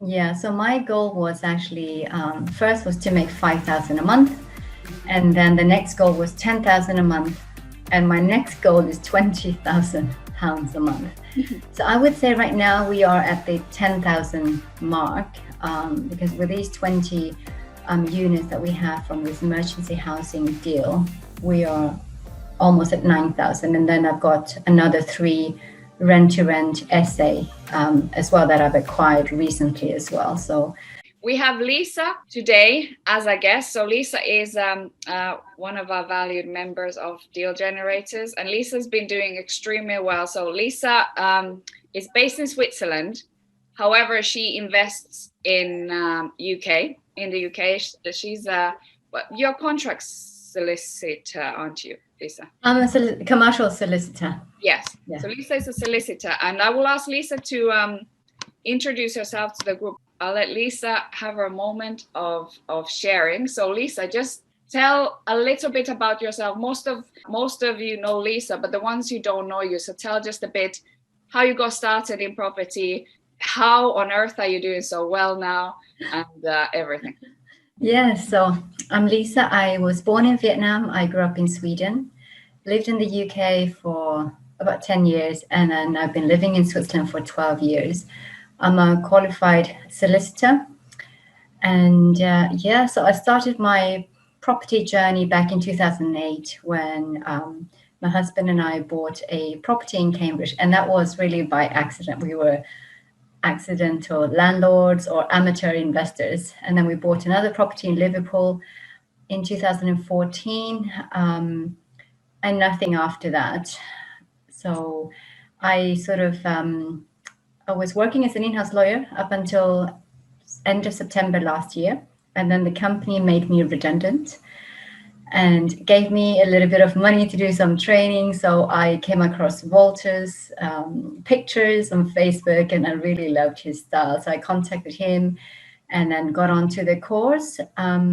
Yeah, so my goal was actually first was to make 5,000 a month, and then the next goal was 10,000 a month, and my next goal is 20,000 pounds a month. So I would say right now we are at the 10,000 mark because with these 20 units that we have from this emergency housing deal, we are almost at 9,000. And then I've got another three rent-to-rent SA as well that I've acquired recently as well. So we have Lisa today as a guest. So Lisa is one of our valued members of Deal Generators, and Lisa's been doing extremely well. So Lisa is based in Switzerland. However, she invests in UK. In the UK, she's your contract solicitor, aren't you, Lisa? I'm a commercial solicitor. Yes. Yeah. So Lisa is a solicitor, and I will ask Lisa to introduce herself to the group. I'll let Lisa have her moment of sharing. So Lisa, just tell a little bit about yourself. Most of you know Lisa, but the ones who don't know you, so tell just a bit how you got started in property, how on earth are you doing so well now, and everything. Yeah, so I'm Lisa. I was born in Vietnam. I grew up in Sweden, lived in the UK for about 10 years, and then I've been living in Switzerland for 12 years. I'm a qualified solicitor. And so I started my property journey back in 2008 when my husband and I bought a property in Cambridge. And that was really by accident. We were accidental landlords or amateur investors. And then we bought another property in Liverpool in 2014 and nothing after that. So I I was working as an in-house lawyer up until end of September last year. And then the company made me redundant and gave me a little bit of money to do some training. So I came across Walter's pictures on Facebook and I really loved his style. So I contacted him and then got onto the course. I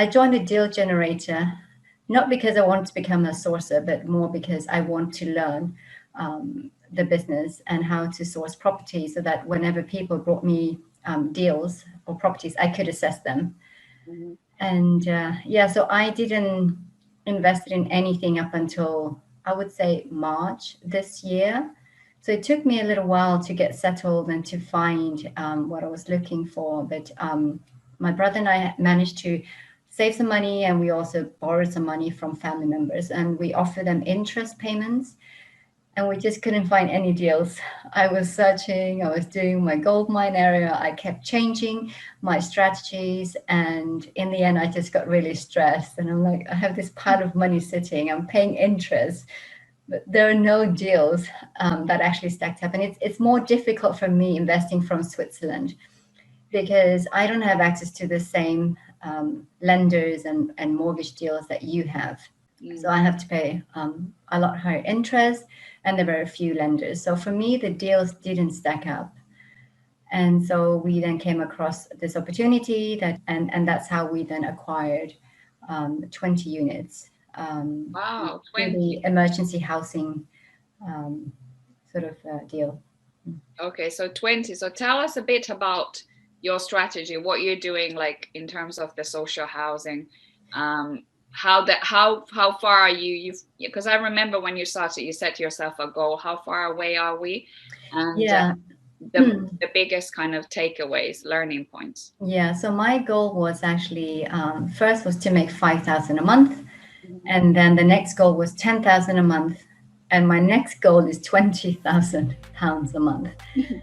joined the Deal Generator, not because I wanted to become a sourcer, but more because I want to learn the business and how to source property so that whenever people brought me deals or properties, I could assess them. Mm-hmm. And so I didn't invest in anything up until I would say March this year. So it took me a little while to get settled and to find what I was looking for. But my brother and I managed to save some money, and we also borrowed some money from family members, and we offer them interest payments. And we just couldn't find any deals. I was searching, I was doing my gold mine area. I kept changing my strategies. And in the end, I just got really stressed. And I'm like, I have this pile of money sitting, I'm paying interest, but there are no deals that actually stacked up. And it's more difficult for me investing from Switzerland because I don't have access to the same lenders and mortgage deals that you have. So I have to pay a lot higher interest, and there were a few lenders. So for me, the deals didn't stack up. And so we then came across this opportunity and that's how we then acquired 20 units. Wow, 20. The emergency housing deal. Okay, so 20. So tell us a bit about your strategy, what you're doing, like in terms of the social housing. How far are you? Because I remember when you started, you set yourself a goal. How far away are we? And the biggest kind of takeaways, learning points. Yeah. So my goal was actually first was to make 5,000 a month, and then the next goal was 10,000 a month, and my next goal is 20,000 pounds a month.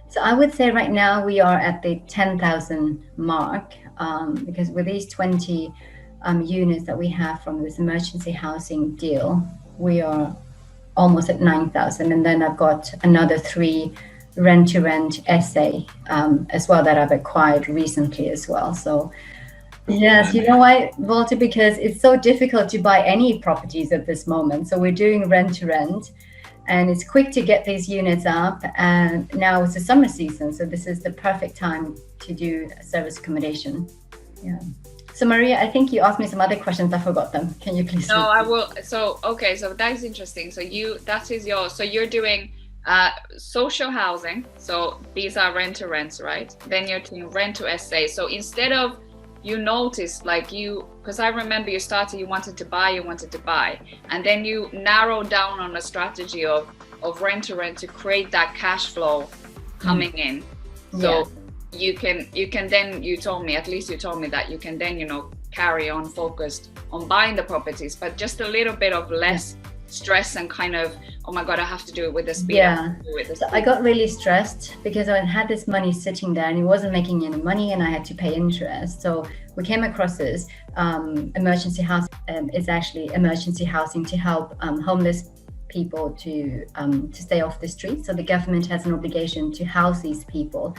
So I would say right now we are at the 10,000 mark because with these 20 units that we have from this emergency housing deal, we are almost at 9,000. And then I've got another three rent-to-rent SA as well that I've acquired recently as well. So yes, you know why, Walter? Because it's so difficult to buy any properties at this moment. So we're doing rent-to-rent and it's quick to get these units up. And now it's the summer season. So this is the perfect time to do service accommodation. Yeah. So Maria, I think you asked me some other questions. I forgot them. Can you please? No, I will. So, okay. So that's interesting. So you're doing Social housing. So these are rent to rents, right? Then you're doing rent to SA. So instead of, you notice like because I remember you started, you wanted to buy, and then you narrow down on a strategy of rent to rent to create that cash flow coming in. So you can then, you told me that you can then, carry on focused on buying the properties, but just a little bit of less stress and kind of, oh my God, I have to do it with the speed. So I got really stressed because I had this money sitting there and it wasn't making any money and I had to pay interest. So we came across this emergency house. It's actually emergency housing to help homeless people to stay off the street. So the government has an obligation to house these people.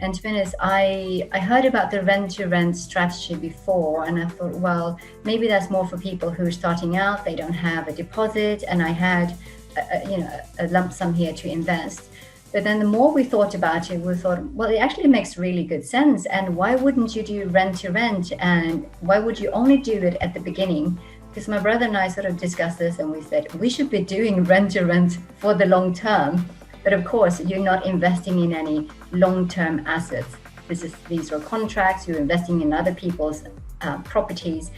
And to be honest, I heard about the rent-to-rent strategy before, and I thought, well, maybe that's more for people who are starting out, they don't have a deposit, and I had a lump sum here to invest. But then the more we thought about it, we thought, well, it actually makes really good sense. And why wouldn't you do rent-to-rent? And why would you only do it at the beginning? Because my brother and I sort of discussed this and we said, we should be doing rent-to-rent for the long term. But of course, you're not investing in any long-term assets. These are contracts, you're investing in other people's properties.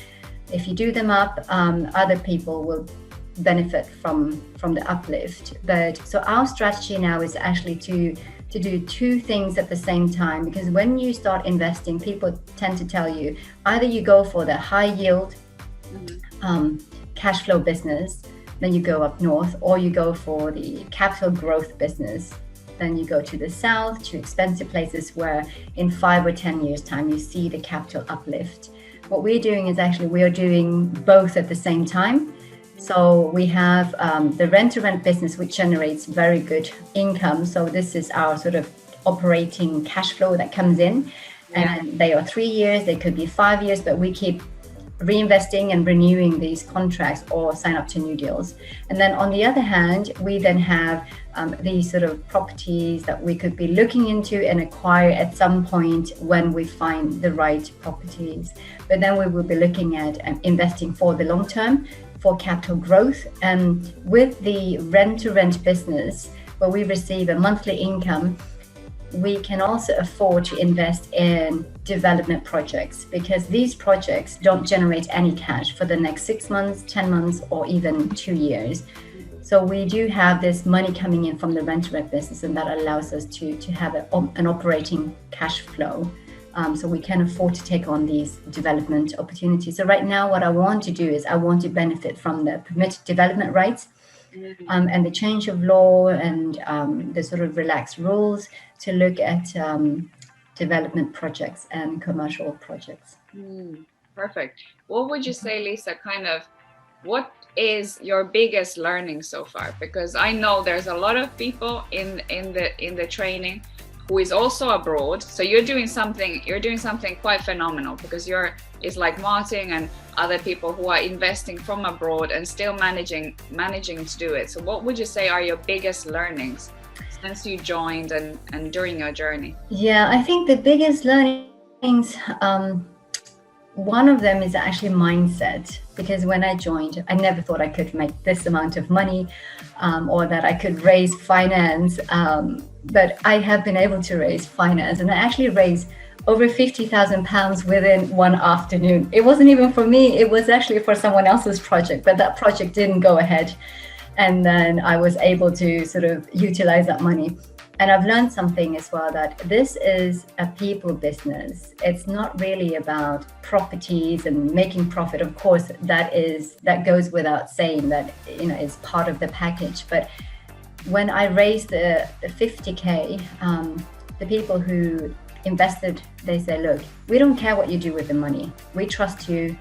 If you do them up, other people will benefit from the uplift. But so our strategy now is actually to do two things at the same time, because when you start investing, people tend to tell you either you go for the high yield cash flow business, then you go up north, or you go for the capital growth business. Then you go to the south, to expensive places where in 5 or 10 years time, you see the capital uplift. What we're doing is actually, we are doing both at the same time. So we have the rent-to-rent business, which generates very good income. So this is our sort of operating cash flow that comes in. And they are 3 years, they could be 5 years, but we keep reinvesting and renewing these contracts or sign up to new deals. And then on the other hand, we then have these sort of properties that we could be looking into and acquire at some point when we find the right properties. But then we will be looking at investing for the long term, for capital growth. And with the rent-to-rent business, where we receive a monthly income, we can also afford to invest in development projects, because these projects don't generate any cash for the next 6 months, 10 months, or even 2 years. So we do have this money coming in from the rent-to-rent business, and that allows us to have an operating cash flow. So we can afford to take on these development opportunities. So right now, what I want to do is I want to benefit from the permitted development rights and the change of law and the sort of relaxed rules to look at development projects and commercial projects. Perfect. What would you say, Lisa, what is your biggest learning so far? Because I know there's a lot of people in the training who is also abroad. So you're doing something quite phenomenal, because it's like Martin and other people who are investing from abroad and still managing to do it. So what would you say are your biggest learnings since you joined and during your journey? Yeah, I think the biggest learnings, one of them is actually mindset, because when I joined, I never thought I could make this amount of money or that I could raise finance. But I have been able to raise finance, and I actually raised over £50,000 within one afternoon. It wasn't even for me, it was actually for someone else's project, but that project didn't go ahead. And then I was able to sort of utilize that money. And I've learned something as well, that this is a people business. It's not really about properties and making profit. Of course, that goes without saying, that is part of the package. But when I raised the 50K, the people who invested, they say, look, we don't care what you do with the money. We trust you.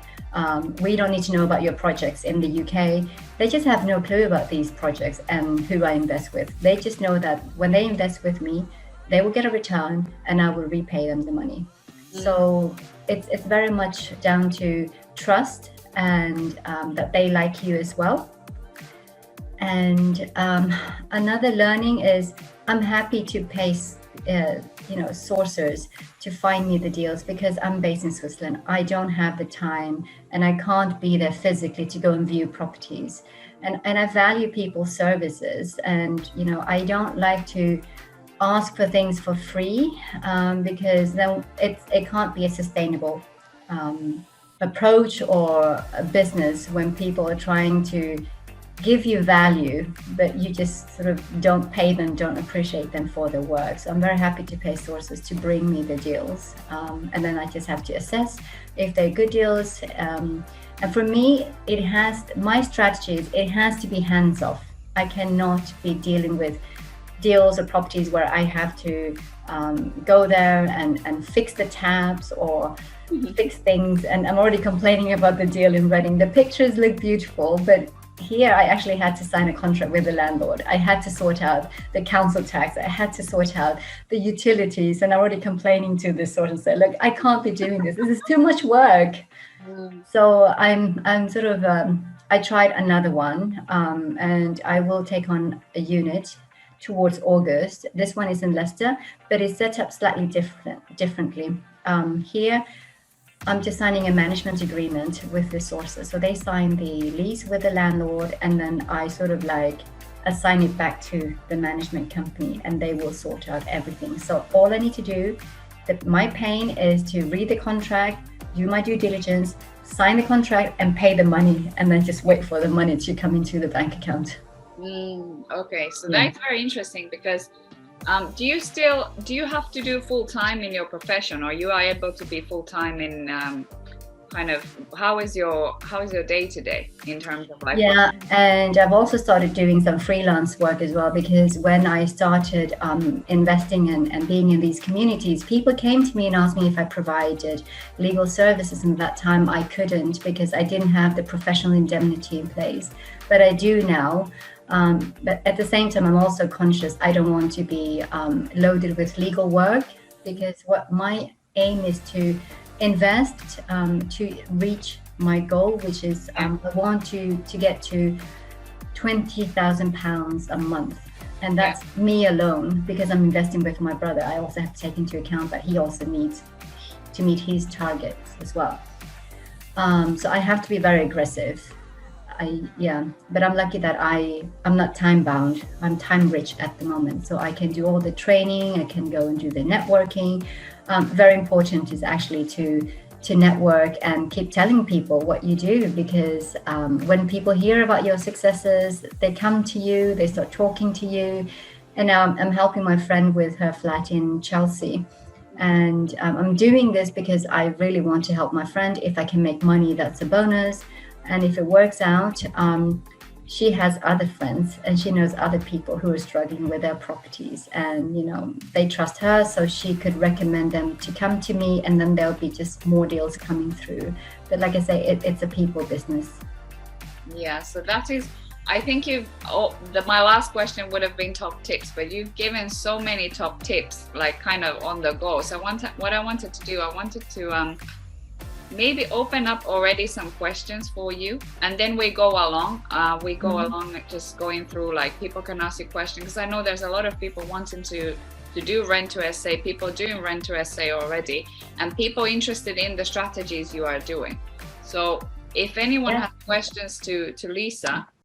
We don't need to know about your projects in the UK. They just have no clue about these projects and who I invest with. They just know that when they invest with me, they will get a return and I will repay them the money. So it's very much down to trust and that they like you as well. And another learning is I'm happy to pay, sourcers to find me the deals because I'm based in Switzerland. I don't have the time and I can't be there physically to go and view properties. And I value people's services. And, I don't like to ask for things for free because then it can't be a sustainable approach or a business when people are trying to give you value, but you just sort of don't pay them, don't appreciate them for their work. So I'm very happy to pay sources to bring me the deals. And then I just have to assess if they're good deals. And for me, my strategy is it has to be hands off. I cannot be dealing with deals or properties where I have to go there and fix the taps or fix things. And I'm already complaining about the deal in Reading. The pictures look beautiful, but here I actually had to sign a contract with the landlord. I had to sort out the council tax. I had to sort out the utilities, and I'm already complaining to this sort of say, look, I can't be doing this. This is too much work. So I'm sort of I tried another one, and I will take on a unit towards August. This one is in Leicester, but it's set up slightly differently. Here I'm just signing a management agreement with the sources. So they sign the lease with the landlord, and then I sort of like assign it back to the management company, and they will sort out everything. So all I need to do, my pain is to read the contract, do my due diligence, sign the contract, and pay the money, and then just wait for the money to come into the bank account. Okay, so that's very interesting because do you have to do full-time in your profession, or you are able to be full-time in how is your day-to-day in terms of like work? And I've also started doing some freelance work as well, because when I started investing and being in these communities, people came to me and asked me if I provided legal services, and at that time I couldn't because I didn't have the professional indemnity in place, but I do now. But at the same time, I'm also conscious I don't want to be loaded with legal work, because what my aim is to invest to reach my goal, which is I want to get to £20,000 a month. And that's me alone, because I'm investing with my brother. I also have to take into account that he also needs to meet his targets as well. So I have to be very aggressive. But I'm lucky that I'm not time bound. I'm time rich at the moment, so I can do all the training. I can go and do the networking. Very important is actually to network and keep telling people what you do, because when people hear about your successes, they come to you, they start talking to you. And now I'm helping my friend with her flat in Chelsea. And I'm doing this because I really want to help my friend. If I can make money, that's a bonus. And if it works out, she has other friends and she knows other people who are struggling with their properties, and they trust her, so she could recommend them to come to me, and then there'll be just more deals coming through. But like I say, it's a people business. Yeah, so that is, I think my last question would have been top tips, but you've given so many top tips, like kind of on the go. So what I wanted to maybe open up already some questions for you, and then we go along along just going through, like people can ask you questions, because I know there's a lot of people wanting to do rent to SA, people doing rent to SA already, and people interested in the strategies you are doing. So if anyone has questions to Lisa,